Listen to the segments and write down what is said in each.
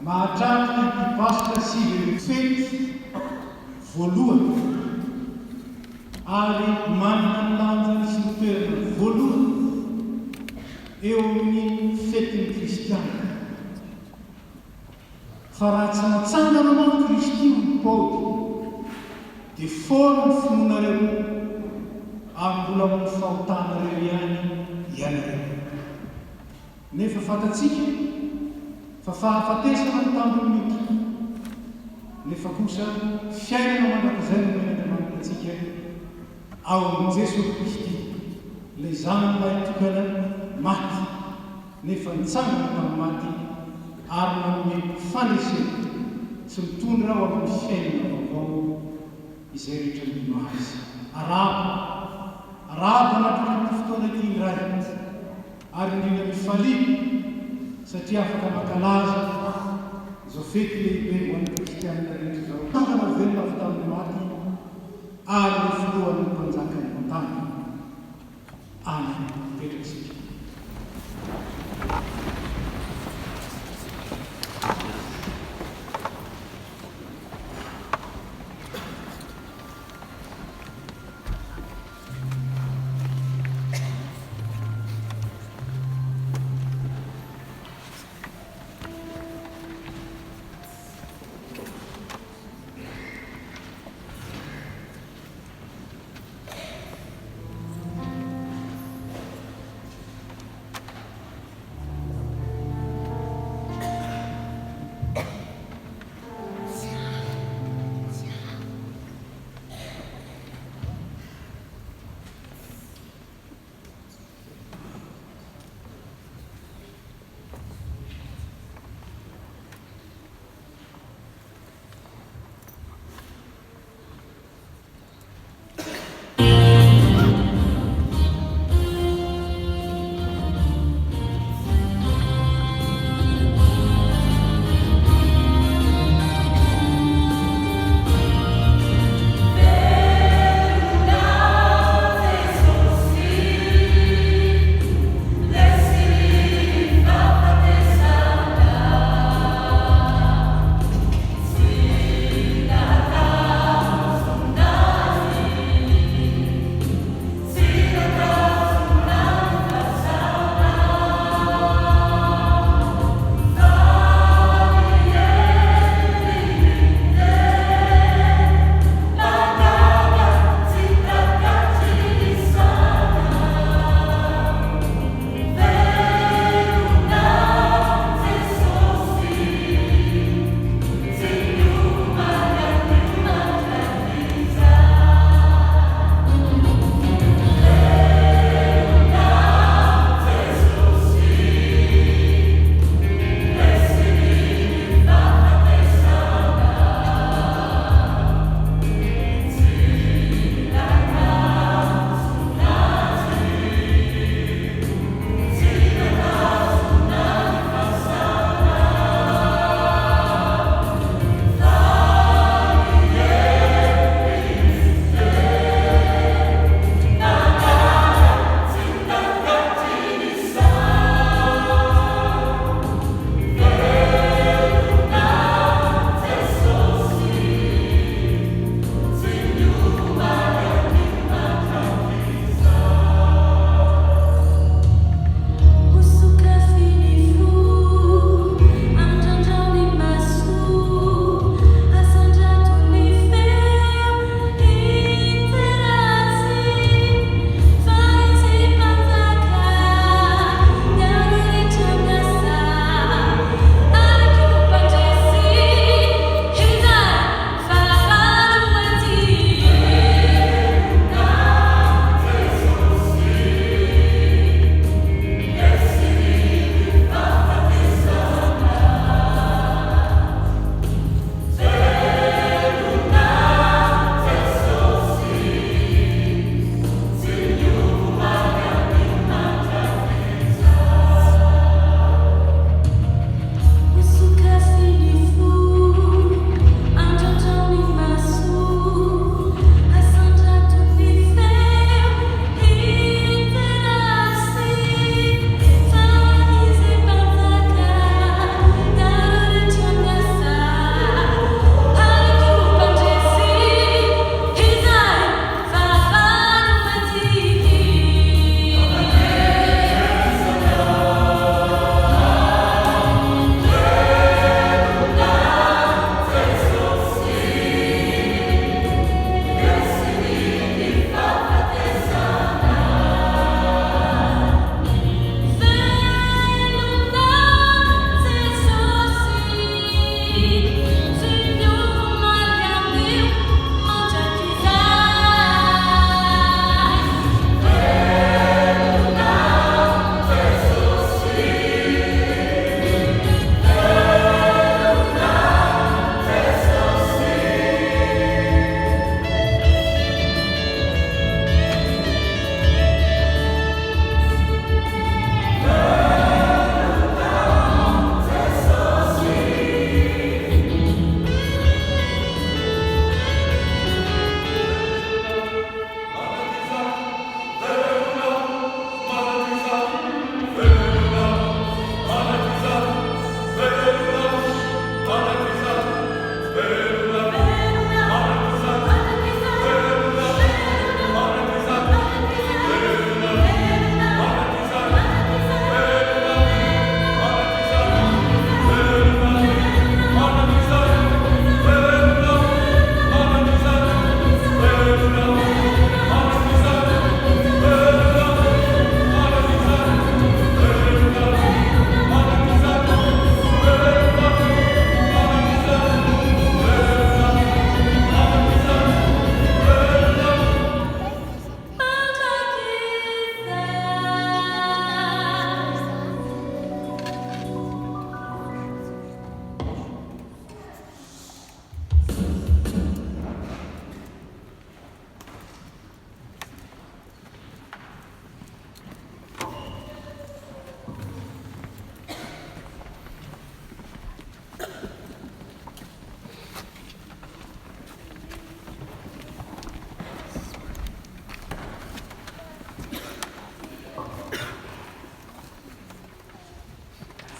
mahatratra ny Paska sivy fety voalohany ary manana ny lanjany sy ny toerana voalohany eo amin'ny fetin'ny kristianina. Fa raha tsy natsangana manko Kristy ny paody dia foana ny finoanareo amin'ny mbola amin'ny fahotanareo ihany ianareo. Nefa fantatsika fa fahafatesana ny tambon'n'ota, nefa kosa fiainana mandrakizay no men'Andriamanitra antsika ao amin'ny Jesosy Kristy, ilay zanany tokana maty nefa nitsangana tamin'ny maty ary manome fandresena sy mitondra ao amin'ny fiainana vaovao izay rehetra mino azy. Arabo anatin'ity fotoana ity iray ary indrindra mifaliana satria afaka mankalaza izao fety lehibe ho an'ny kristianina rehetra izao. Tangana velona avy tamin'ny maty ary ny filohan'ny mpanjakany an-tany. Amen. Petrasika.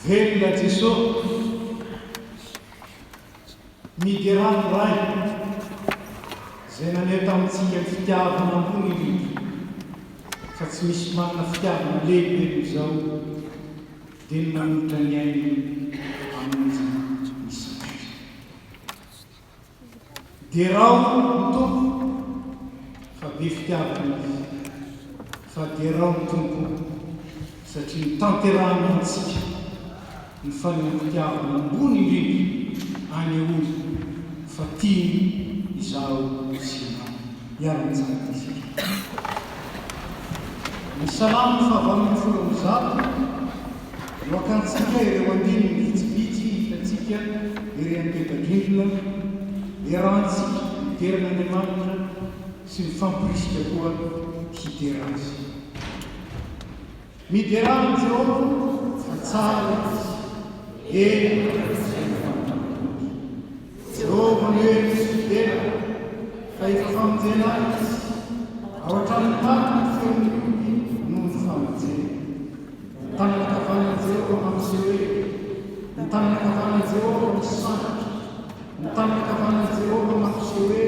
velona Jesosy midy rano ray zay nanao tamintsika fitiavana ambony indrindra fa tsy misy manana fitiavana lehibe zao dia ny manolotra ny ainy amin'izay misy dia rao mitombo fa be fitiavana izy fa dia rao mitombo satria nitanterahana antsika ny fanam-pitiavana ambony indrindra any olo fa tiany izao sy hiara-mijanona isika. Ny salamo fahavalon'ny folo amby zato no akantsika ireo andiny ny vitsivitsy hitatsika ireo am-peta-drindrina iarahantsika hiteran'Andriamanitra sy mifampirisika koa hitera azy. Miderana Jehova fa tsara izy Jehova mioe misydera fa efa famonjena izy ao an-tranony tany ny feon'ny biby noho ny famonjena. Ny tanana ankavanan'i Jehova mampiseho hoe ny tanana ankavanan'i Jehova misantatra, ny tanana ankavanan'i Jehova mampiseho hoe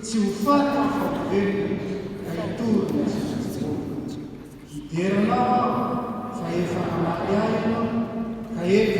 tsy ho faty fa ho velona ka hitorina izy Jehova. Hideranao fa efa namaly ahy ianao ka efa